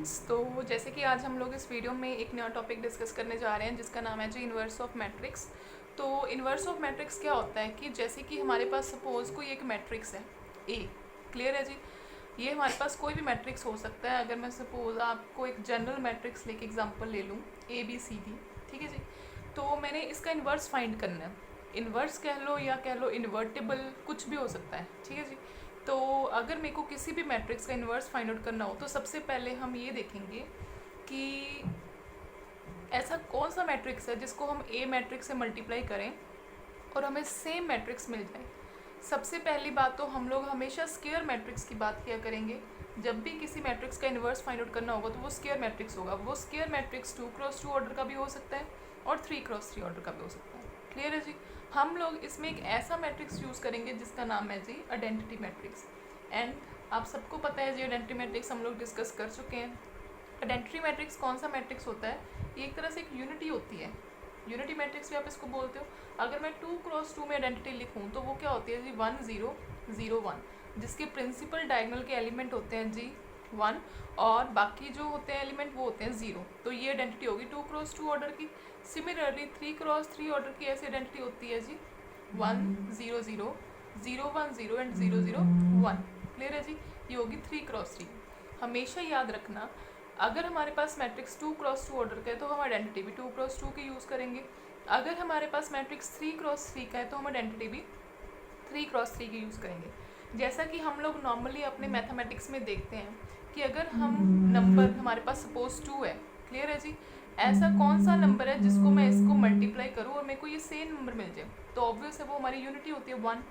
Friends, तो जैसे कि आज हम लोग इस वीडियो में एक नया टॉपिक डिस्कस करने जा रहे हैं जिसका नाम है जी इन्वर्स ऑफ मैट्रिक्स। तो इन्वर्स ऑफ मैट्रिक्स क्या होता है कि जैसे कि हमारे पास सपोज कोई एक मैट्रिक्स है ए, क्लियर है जी। ये हमारे पास कोई भी मैट्रिक्स हो सकता है। अगर मैं सपोज आपको एक जनरल मैट्रिक्स लेके एग्जांपल ले लूँ ABCD, ठीक है जी। तो मैंने इसका इन्वर्स फाइंड करना है। इन्वर्स कह लो या कह लो इन्वर्टिबल, कुछ भी हो सकता है, ठीक है जी। तो अगर मेरे को किसी भी मैट्रिक्स का इन्वर्स फाइंड आउट करना हो तो सबसे पहले हम ये देखेंगे कि ऐसा कौन सा मैट्रिक्स है जिसको हम ए मैट्रिक्स से मल्टीप्लाई करें और हमें सेम मैट्रिक्स मिल जाए। सबसे पहली बात तो हम लोग हमेशा स्क्वायर मैट्रिक्स की बात किया करेंगे। जब भी किसी मैट्रिक्स का इन्वर्स फाइंड आउट करना होगा तो वो स्क्वायर मैट्रिक्स होगा। वो स्क्वायर मैट्रिक्स 2x2 ऑर्डर का भी हो सकता है और 3x3 ऑर्डर का भी हो सकता है, क्लियर है जी। हम लोग इसमें एक ऐसा मैट्रिक्स यूज़ करेंगे जिसका नाम है जी आइडेंटिटी मैट्रिक्स। एंड आप सबको पता है जी आइडेंटिटी मैट्रिक्स हम लोग डिस्कस कर चुके हैं। आइडेंटिटी मैट्रिक्स कौन सा मैट्रिक्स होता है? ये एक तरह से एक यूनिटी होती है। यूनिटी मैट्रिक्स भी आप इसको बोलते हो। अगर मैं 2x2 में आइडेंटिटी लिखूँ तो वो क्या होती है जी 1 0 0 1, जिसके प्रिंसिपल डायगोनल के एलिमेंट होते हैं जी 1 और बाकी जो होते हैं एलिमेंट वो होते हैं 0। तो ये आइडेंटिटी होगी 2x2 ऑर्डर की। सिमिलरली 3x3 ऑर्डर की ऐसी आइडेंटिटी होती है जी 1 0 0 0 1 0 एंड 0 0 1, क्लियर है जी। ये होगी 3x3। हमेशा याद रखना, अगर हमारे पास मैट्रिक्स 2x2 ऑर्डर का है तो हम आइडेंटिटी भी 2x2 की यूज़ करेंगे। अगर हमारे पास मैट्रिक्स 3x3 का है तो हम आइडेंटिटी भी 3x3 की यूज़ करेंगे। जैसा कि हम लोग नॉर्मली अपने मैथमेटिक्स में देखते हैं कि अगर हम नंबर हमारे पास सपोज 2 है, क्लियर है जी। ऐसा कौन सा नंबर है जिसको मैं इसको मल्टीप्लाई करूँ और मेरे को ये सेम नंबर मिल जाए? तो ऑब्वियस है वो हमारी यूनिटी होती है 1,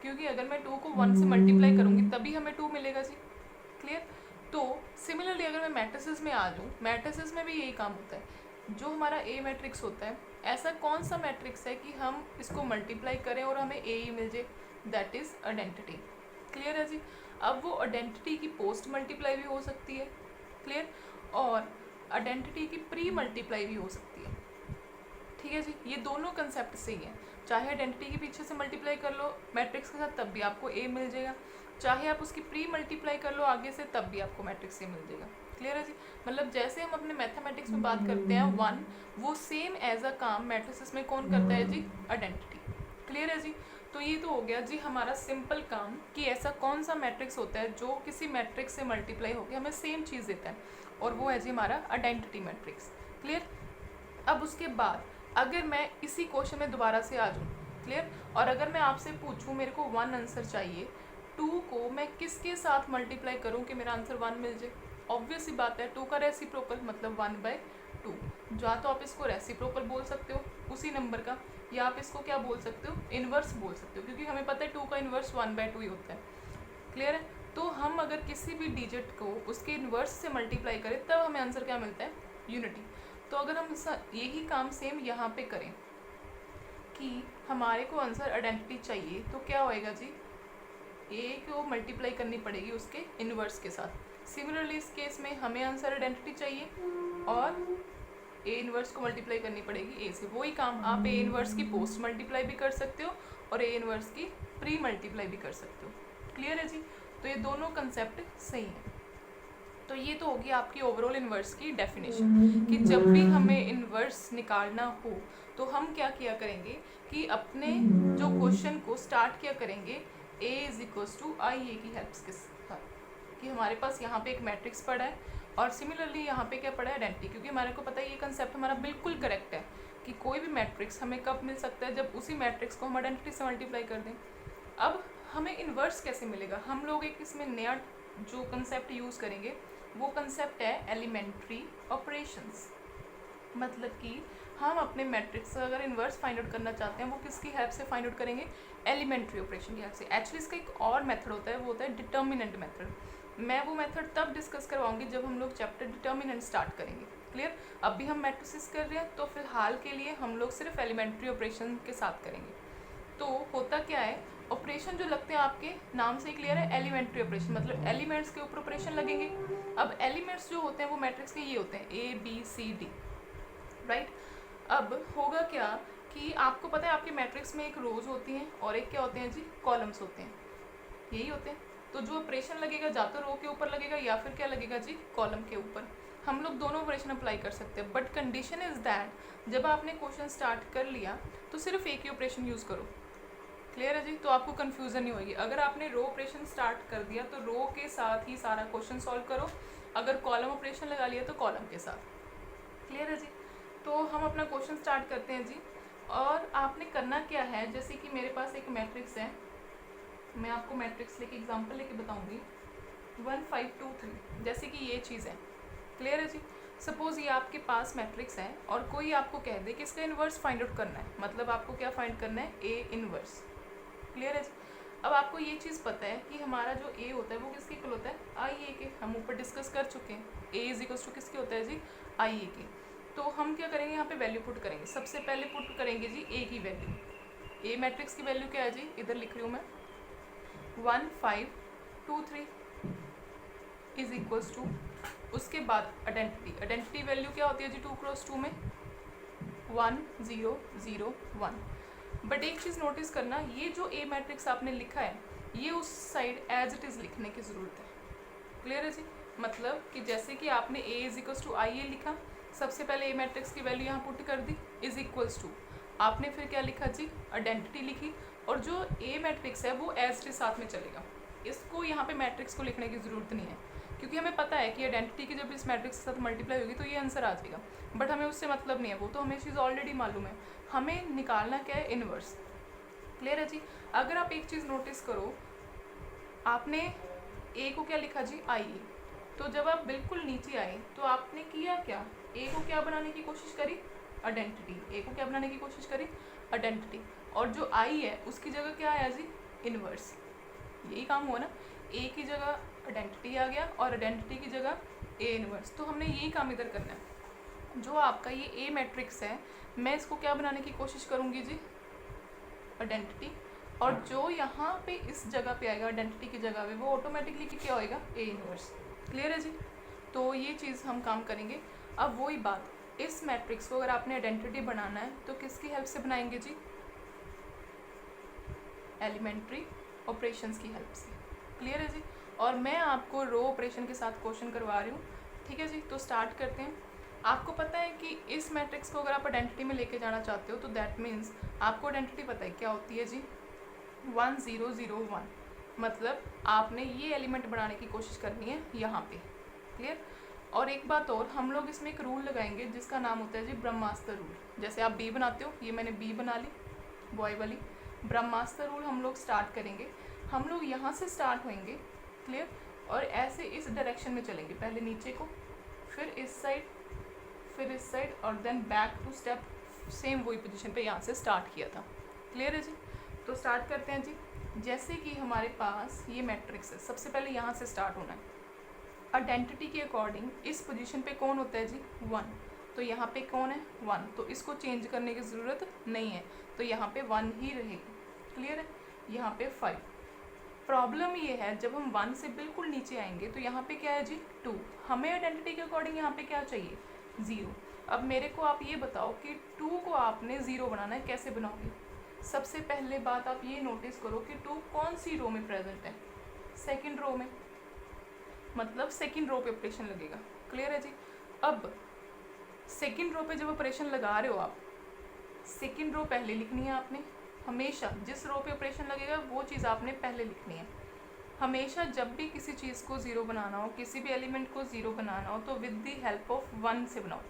क्योंकि अगर मैं 2 को 1 से मल्टीप्लाई करूँगी तभी हमें 2 मिलेगा जी, क्लियर। तो सिमिलरली अगर मैं मैट्रिसेस में आ जाऊँ, मैट्रिसेस में भी यही काम होता है। जो हमारा ए मैट्रिक्स होता है, ऐसा कौन सा मैट्रिक्स है कि हम इसको मल्टीप्लाई करें और हमें ए ही मिल जाए? दैट इज़ आइडेंटिटी, क्लियर है जी। अब वो आइडेंटिटी की पोस्ट मल्टीप्लाई भी हो सकती है, क्लियर, और आइडेंटिटी की प्री मल्टीप्लाई भी हो सकती है, ठीक है जी। ये दोनों कंसेप्ट सही हैं। चाहे आइडेंटिटी के पीछे से मल्टीप्लाई कर लो मैट्रिक्स के साथ तब भी आपको ए मिल जाएगा, चाहे आप उसकी प्री मल्टीप्लाई कर लो आगे से तब भी आपको मैट्रिक्स ए मिल जाएगा, क्लियर है जी। मतलब जैसे हम अपने मैथमेटिक्स में बात करते हैं 1, वो सेम एज अ काम मैट्रिसेस में कौन करता है जी? आइडेंटिटी, क्लियर है जी। तो ये तो हो गया जी हमारा सिंपल काम कि ऐसा कौन सा मैट्रिक्स होता है जो किसी मैट्रिक्स से मल्टीप्लाई होकर हमें सेम चीज़ देता है, और वो है जी हमारा आइडेंटिटी मैट्रिक्स, क्लियर। अब उसके बाद अगर मैं इसी क्वेश्चन में दोबारा से आ जाऊँ, क्लियर, और अगर मैं आपसे पूछूँ मेरे को 1 आंसर चाहिए, 2 को मैं किसके साथ मल्टीप्लाई करूँ कि मेरा आंसर 1 मिल जाए? ऑब्वियस सी बात है 2 का रेसिप्रोकल मतलब 1/2। या तो आप इसको रेसिप्रोकल बोल सकते हो उसी नंबर का, या आप इसको क्या बोल सकते हो? इन्वर्स बोल सकते हो, क्योंकि हमें पता है 2 का इन्वर्स 1/2 ही होता है, क्लियर है। तो हम अगर किसी भी डिजिट को उसके इन्वर्स से मल्टीप्लाई करें तब हमें आंसर क्या मिलता है? यूनिटी। तो अगर हम यही काम सेम यहाँ पे करें कि हमारे को आंसर आइडेंटिटी चाहिए तो क्या होएगा जी? ए को मल्टीप्लाई करनी पड़ेगी उसके इन्वर्स के साथ। सिमिलरली इस केस में हमें आंसर आइडेंटिटी चाहिए और ए इन्वर्स को मल्टीप्लाई करनी पड़ेगी ए से। वही काम आप ए इन्वर्स की पोस्ट मल्टीप्लाई भी कर सकते हो और ए इन्वर्स की प्री मल्टीप्लाई भी कर सकते हो, क्लियर है जी। तो ये दोनों कंसेप्ट सही हैं। तो ये तो होगी आपकी ओवरऑल इन्वर्स की डेफिनेशन कि जब भी हमें इन्वर्स निकालना हो तो हम क्या किया करेंगे कि अपने जो क्वेश्चन को स्टार्ट किया करेंगे ए इज इक्वल्स टू आई ए की हेल्प के साथ, कि हमारे पास यहाँ पे एक मैट्रिक्स पड़ा है और सिमिलरली यहाँ पे क्या पड़ा है? आइडेंटिटी। क्योंकि हमारे को पता है ये कंसेप्ट हमारा बिल्कुल करेक्ट है कि कोई भी मैट्रिक्स हमें कब मिल सकता है? जब उसी मैट्रिक्स को हम आइडेंटिटी से मल्टीप्लाई कर दें। अब हमें इन्वर्स कैसे मिलेगा? हम लोग एक इसमें नया जो कंसेप्ट यूज़ करेंगे वो कंसेप्ट है एलिमेंट्री ऑपरेशंस। मतलब कि हम अपने मैट्रिक्स का अगर इन्वर्स फाइंड आउट करना चाहते हैं वो किसकी हेल्प से फाइंड आउट करेंगे? एलिमेंट्री ऑपरेशन की हेल्प से। एक्चुअली इसका एक और मेथड होता है, वो होता है डिटर्मिनेंट मेथड। मैं वो मेथड तब डिस्कस करवाऊंगी जब हम लोग चैप्टर डिटर्मिनेंट स्टार्ट करेंगे, क्लियर। अभी हम मैट्रिसेस कर रहे हैं तो फिलहाल के लिए हम लोग सिर्फ एलिमेंट्री ऑपरेशन के साथ करेंगे। तो होता क्या है, ऑपरेशन जो लगते हैं आपके नाम से क्लियर है, एलिमेंट्री ऑपरेशन मतलब एलिमेंट्स के ऊपर ऑपरेशन लगेंगे। अब एलिमेंट्स जो होते हैं वो मैट्रिक्स के ये होते हैं ABCD, राइट। अब होगा क्या कि आपको पता है आपके मैट्रिक्स में एक रोज होती हैं और एक क्या होते हैं जी? कॉलम्स होते हैं, यही होते हैं। तो जो ऑपरेशन लगेगा या तो रो के ऊपर लगेगा या फिर क्या लगेगा जी, कॉलम के ऊपर। हम लोग दोनों ऑपरेशन अप्लाई कर सकते हैं, बट कंडीशन इज दैट जब आपने क्वेश्चन स्टार्ट कर लिया तो सिर्फ एक ही ऑपरेशन यूज़ करो। क्लियर है जी, तो आपको कन्फ्यूज़न नहीं होगी। अगर आपने रो ऑपरेशन स्टार्ट कर दिया तो रो के साथ ही सारा क्वेश्चन सॉल्व करो, अगर कॉलम ऑपरेशन लगा लिया तो कॉलम के साथ। क्लियर है जी, तो हम अपना क्वेश्चन स्टार्ट करते हैं जी। और आपने करना क्या है, जैसे कि मेरे पास एक मैट्रिक्स है, मैं आपको मैट्रिक्स लेके एग्जांपल लेके बताऊंगी 1 5 2 3, जैसे कि ये चीज़ है। क्लियर है जी, सपोज ये आपके पास मैट्रिक्स है और कोई आपको कह दे कि इसका इन्वर्स फाइंड आउट करना है, मतलब आपको क्या फाइंड करना है, ए इन्वर्स। क्लियर है जी, अब आपको ये चीज़ पता है कि हमारा जो ए होता है वो किसके इक्वल होता है, आई ए के। हम ऊपर डिस्कस कर चुके हैं, ए इज इक्वल टू किसके होता है जी, आई ए के। तो हम क्या करेंगे, यहाँ पे वैल्यू पुट करेंगे। सबसे पहले पुट करेंगे जी ए की वैल्यू। ए मैट्रिक्स की वैल्यू क्या है जी, इधर लिख रही हूँ मैं 1 5 2 3 इज इक्वल्स टू, उसके बाद आइडेंटिटी वैल्यू क्या होती है जी 2 क्रॉस 2 में 1 0 0 1। बट एक चीज़ नोटिस करना, ये जो ए मैट्रिक्स आपने लिखा है ये उस साइड एज इट इज़ लिखने की ज़रूरत है। क्लियर है जी, मतलब कि जैसे कि आपने ए इज इक्वल्स टू आई ए लिखा, सबसे पहले ए मैट्रिक्स की वैल्यू यहाँ पुट कर दी इज इक्वल्स टू, आपने फिर क्या लिखा जी, आइडेंटिटी लिखी, और जो ए मैट्रिक्स है वो एज इट इज साथ में चलेगा। इसको यहाँ पे मैट्रिक्स को लिखने की ज़रूरत नहीं है, क्योंकि हमें पता है कि आइडेंटिटी की जब इस मैट्रिक्स के साथ मल्टीप्लाई होगी तो ये आंसर आ जाएगा। बट हमें उससे मतलब नहीं है, वो तो हमें चीज़ ऑलरेडी मालूम है, हमें निकालना क्या है, इनवर्स। क्लियर है जी, अगर आप एक चीज़ नोटिस करो, आपने ए को क्या लिखा जी, आई ए, तो जब आप बिल्कुल नीचे आए तो आपने किया क्या, ए को क्या बनाने की कोशिश करी, आइडेंटिटी। ए को क्या बनाने की कोशिश करी, आइडेंटिटी, और जो आई है उसकी जगह क्या आया जी, इनवर्स। यही काम हुआ ना, ए की जगह आइडेंटिटी आ गया और आइडेंटिटी की जगह ए इनवर्स। तो हमने यही काम इधर करना है। जो आपका ये ए मैट्रिक्स है, मैं इसको क्या बनाने की कोशिश करूँगी जी, आइडेंटिटी, और जो यहाँ पे इस जगह पे आएगा आइडेंटिटी की जगह पे वो ऑटोमेटिकली क्या होएगा, ए इनवर्स। क्लियर है जी, तो ये चीज़ हम काम करेंगे। अब वही बात, इस मैट्रिक्स को अगर आपने आइडेंटिटी बनाना है तो किसकी हेल्प से बनाएंगे जी, एलिमेंट्री ऑपरेशंस की हेल्प से। क्लियर है जी, और मैं आपको रो ऑपरेशन के साथ क्वेश्चन करवा रही हूँ। ठीक है जी, तो स्टार्ट करते हैं। आपको पता है कि इस मैट्रिक्स को अगर आप आइडेंटिटी में लेके जाना चाहते हो तो दैट मीन्स आपको आइडेंटिटी पता है क्या होती है जी, 1 0 0 1, मतलब आपने ये एलिमेंट बनाने की कोशिश करनी है यहाँ पे। क्लियर, और एक बात और, हम लोग इसमें एक रूल लगाएंगे जिसका नाम होता है जी ब्रह्मास्त्र रूल। जैसे आप बी बनाते हो, ये मैंने बी बना ली बॉय वाली, ब्रह्मास्त्र रूल हम लोग स्टार्ट करेंगे। हम लोग यहाँ से स्टार्ट होंगे, क्लियर, और ऐसे इस डायरेक्शन में चलेंगे, पहले नीचे को, फिर इस साइड, फिर इस साइड, और then back to step same वही पोजीशन पे यहाँ से स्टार्ट किया था। क्लियर है जी, तो स्टार्ट करते हैं जी। जैसे कि हमारे पास ये मैट्रिक्स है, सबसे पहले यहाँ से स्टार्ट होना है। आइडेंटिटी के अकॉर्डिंग इस पोजीशन पे कौन होता है जी, 1, तो यहाँ पे कौन है, 1, तो इसको चेंज करने की ज़रूरत नहीं है, तो यहाँ पे 1 ही रहेगी। क्लियर है, यहाँ पे 5। प्रॉब्लम ये है, जब हम 1 से बिल्कुल नीचे आएंगे तो यहाँ पे क्या है जी, 2, हमें आइडेंटिटी के अकॉर्डिंग यहाँ पे क्या चाहिए, 0। अब मेरे को आप ये बताओ कि 2 को आपने 0 बनाना है, कैसे बनाओगे। सबसे पहले बात आप ये नोटिस करो कि 2 कौन सी रो में प्रेजेंट है, सेकंड रो में, मतलब सेकंड रो पे ऑपरेशन लगेगा। क्लियर है जी, अब सेकंड रो पे जब ऑपरेशन लगा रहे हो आप, सेकंड रो पहले लिखनी है आपने, हमेशा जिस रो पे ऑपरेशन लगेगा वो चीज़ आपने पहले लिखनी है। हमेशा जब भी किसी चीज़ को 0 बनाना हो, किसी भी एलिमेंट को 0 बनाना हो, तो विद दी हेल्प ऑफ 1 से बनाओ।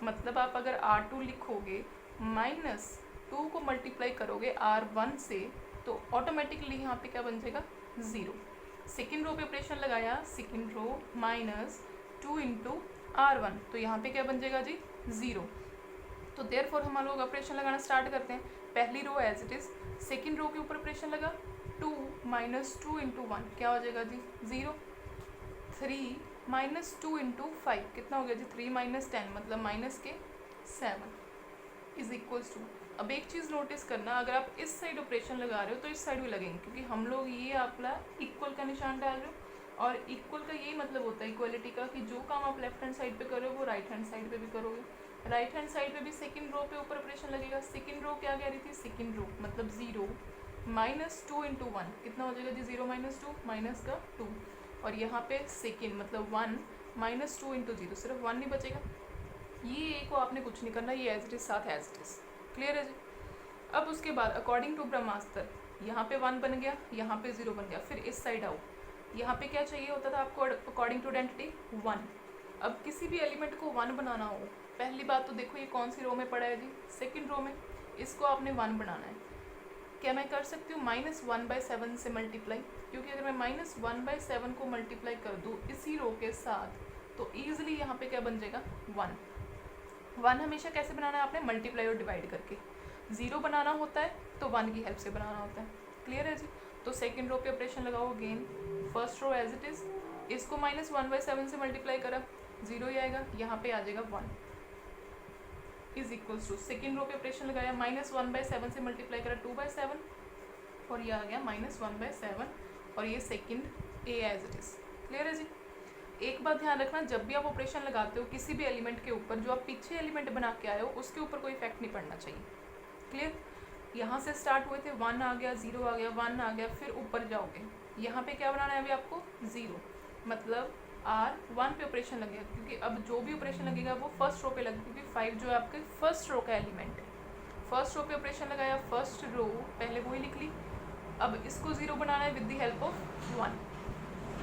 मतलब आप अगर R2 लिखोगे -2 को मल्टीप्लाई करोगे R1 से, तो ऑटोमेटिकली यहाँ पे क्या बन जाएगा, 0। सेकेंड रो पे ऑपरेशन लगाया, सेकेंड रो -2 इंटू R1, तो यहाँ पे क्या बन जाएगा जी, 0। तो देयरफॉर हम लोग ऑपरेशन लगाना स्टार्ट करते हैं। पहली row as it is, second row के ऊपर ऑपरेशन लगा, 2 -2 इंटू 1 क्या हो जाएगा जी, 0। 3 -2 इंटू 5 कितना हो गया जी, 3 - 10 मतलब -7 इज इक्वल्स टू। अब एक चीज़ नोटिस करना, अगर आप इस साइड ऑपरेशन लगा रहे हो तो इस साइड भी लगेंगे, क्योंकि हम लोग ये अपना इक्वल का निशान डाल रहे हो, और इक्वल का यही मतलब होता है इक्वलिटी का, कि जो काम आप लेफ्ट हैंड साइड पे करो वो राइट हैंड साइड पे भी करोगे। राइट हैंड साइड पे भी सेकंड रो पे ऊपर ऑपरेशन लगेगा। सेकंड रो क्या कह रही थी, सेकंड रो मतलब 0, -2 इंटू 1 कितना हो जाएगा जी, 0 - 2 माइनस का 2, और यहाँ पे सेकेंड मतलब 1 -2 इंटू 0, सिर्फ 1 नहीं बचेगा। ये ए को आपने कुछ नहीं करना, ये एज इट इज साथ एज इट इज। क्लियर है जी। अब उसके बाद अकॉर्डिंग टू ब्रह्मास्त्र यहाँ पे 1 बन गया, यहाँ पे 0 बन गया। फिर इस साइड आओ, यहाँ पे क्या चाहिए होता था आपको अकॉर्डिंग टू आइडेंटिटी 1। अब किसी भी एलिमेंट को 1 बनाना हो, पहली बात तो देखो ये कौन सी रो में पड़ा है जी, सेकंड रो में। इसको आपने 1 बनाना है। क्या मैं कर सकती हूँ -1/7 से मल्टीप्लाई, क्योंकि अगर मैं -1/7 को मल्टीप्लाई कर दूँ इसी रो के साथ तो ईजिली यहाँ पे क्या बन जाएगा 1 हमेशा कैसे बनाना है आपने, मल्टीप्लाई और डिवाइड करके। 0 बनाना होता है तो 1 की हेल्प से बनाना होता है। क्लियर है जी। तो सेकंड रो पे ऑपरेशन लगाओ again, first row as it is, इसको -1/7 से मल्टीप्लाई करा 0 ही आएगा, यहाँ पे आ जाएगा 1 is equals to, second row पे ऑपरेशन लगाया -1/7 से मल्टीप्लाई करा 2/7 और ये आ गया -1/7 और ये second A as it is. Clear है जी। एक बात ध्यान रखना, जब भी आप ऑपरेशन लगाते हो किसी भी एलिमेंट के ऊपर, जो आप पीछे एलिमेंट बना के आए हो उसके ऊपर कोई इफेक्ट नहीं पड़ना चाहिए। क्लियर। यहाँ से स्टार्ट हुए थे, 1 आ गया, 0 आ गया, 1 आ गया, फिर ऊपर जाओगे, यहाँ पे क्या बनाना है अभी आपको 0, मतलब R1 पे ऑपरेशन लगेगा, क्योंकि अब जो भी ऑपरेशन लगेगा वो फर्स्ट रो पे लगेगा, क्योंकि 5 जो है आपके फर्स्ट रो का एलिमेंट है। फर्स्ट रो पे ऑपरेशन लगाया, फर्स्ट रो पहले वही लिख ली। अब इसको 0 बनाना है विद द हेल्प ऑफ 1,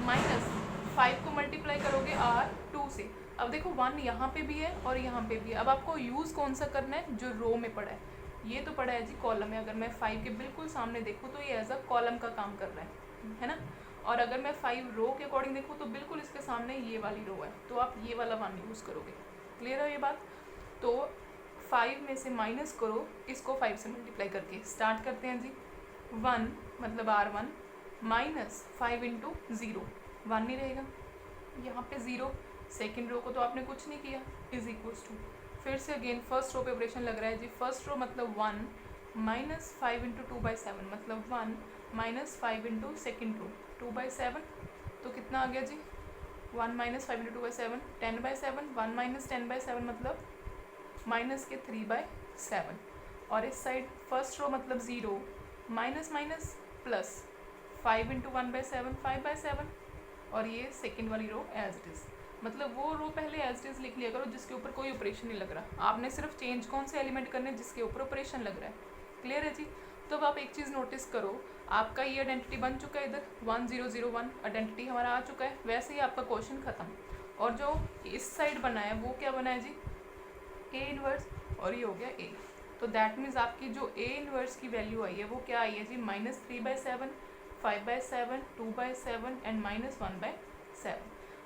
-5 को मल्टीप्लाई करोगे R2 से। अब देखो 1 यहाँ पे भी है और यहाँ पे भी है। अब आपको यूज़ कौन सा करना है, जो रो में पड़ा है। ये तो पड़ा है जी कॉलम में, अगर मैं 5 के बिल्कुल सामने देखूँ तो ये एज अ कॉलम का काम कर रहा है ना। और अगर मैं 5 रो के अकॉर्डिंग देखूँ तो बिल्कुल इसके सामने ये वाली रो है, तो आप ये वाला 1 यूज़ करोगे। क्लियर है ये बात। तो 5 में से माइनस करो इसको 5 से मल्टीप्लाई करके। स्टार्ट करते हैं जी, 1 मतलब R1 -5 इंटू 0, 1 नहीं रहेगा, यहाँ पे 0, सेकेंड रो को तो आपने कुछ नहीं किया, इज इक्वल्स टू, फिर से अगेन फर्स्ट रो पे ऑपरेशन लग रहा है जी। फर्स्ट रो मतलब 1 -5 इंटू 2/7 मतलब 1 -5 इंटू सेकेंड रो 2/7, तो कितना आ गया जी 1 -5 इंटू 2/7 10/7, 1 - 10/7 मतलब माइनस के 3/7, और इस साइड फर्स्ट रो मतलब 0 माइनस माइनस प्लस 5 इंटू 1/7 5/7, और ये सेकेंड वाली रो एज इट इज़। मतलब वो रो पहले एज इट इज़ लिख लिया करो जिसके ऊपर कोई ऑपरेशन नहीं लग रहा, आपने सिर्फ चेंज कौन से एलिमेंट करने जिसके ऊपर ऑपरेशन लग रहा है। क्लियर है जी। तो अब आप एक चीज़ नोटिस करो, आपका ये आइडेंटिटी बन चुका है, इधर 1001 आइडेंटिटी हमारा आ चुका है, वैसे ही आपका क्वेश्चन ख़त्म। और जो इस साइड बना है वो क्या बना है जी, ए इनवर्स, और ये हो गया ए। तो दैट मीन्स आपकी जो ए इनवर्स की वैल्यू आई है वो क्या आई है जी -3/7 5/7 2/7 एंड -1/7।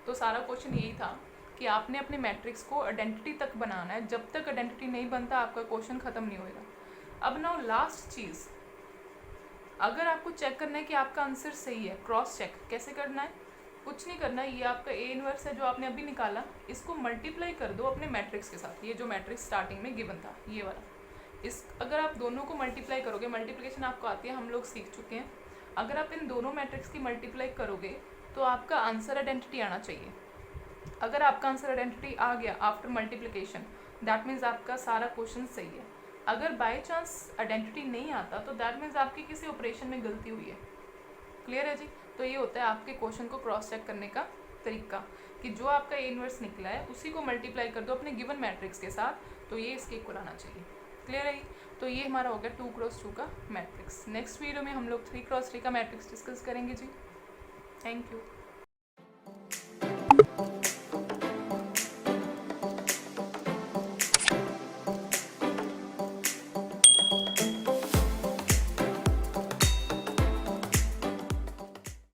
तो सारा क्वेश्चन यही था कि आपने अपने मैट्रिक्स को आइडेंटिटी तक बनाना है, जब तक आइडेंटिटी नहीं बनता आपका क्वेश्चन ख़त्म नहीं होएगा। अब नाउ लास्ट चीज़, अगर आपको चेक करना है कि आपका आंसर सही है, क्रॉस चेक कैसे करना है, कुछ नहीं करना है। ये आपका ए इनवर्स है जो आपने अभी निकाला, इसको मल्टीप्लाई कर दो अपने मैट्रिक्स के साथ, ये जो मैट्रिक्स स्टार्टिंग में गिवन था ये वाला। इस अगर आप दोनों को मल्टीप्लाई करोगे, मल्टीप्लिकेशन आपको आती है, हम लोग सीख चुके हैं। अगर आप इन दोनों मैट्रिक्स की मल्टीप्लाई करोगे तो आपका आंसर आइडेंटिटी आना चाहिए। अगर आपका आंसर आइडेंटिटी आ गया आफ्टर मल्टीप्लिकेशन, दैट मीन्स आपका सारा क्वेश्चन सही है। अगर बाय चांस आइडेंटिटी नहीं आता तो दैट मीन्स आपकी किसी ऑपरेशन में गलती हुई है। क्लियर है जी। तो ये होता है आपके क्वेश्चन को क्रॉस चेक करने का तरीका, कि जो आपका ए इनवर्स निकला है उसी को मल्टीप्लाई कर दो अपने गिवन मैट्रिक्स के साथ, तो ये इसके इक्वल आना चाहिए। क्लियर है। तो ये हमारा हो गया 2x2 का मैट्रिक्स। नेक्स्ट वीडियो में हम लोग 3x3 का मैट्रिक्स डिस्कस करेंगे जी। Thank you.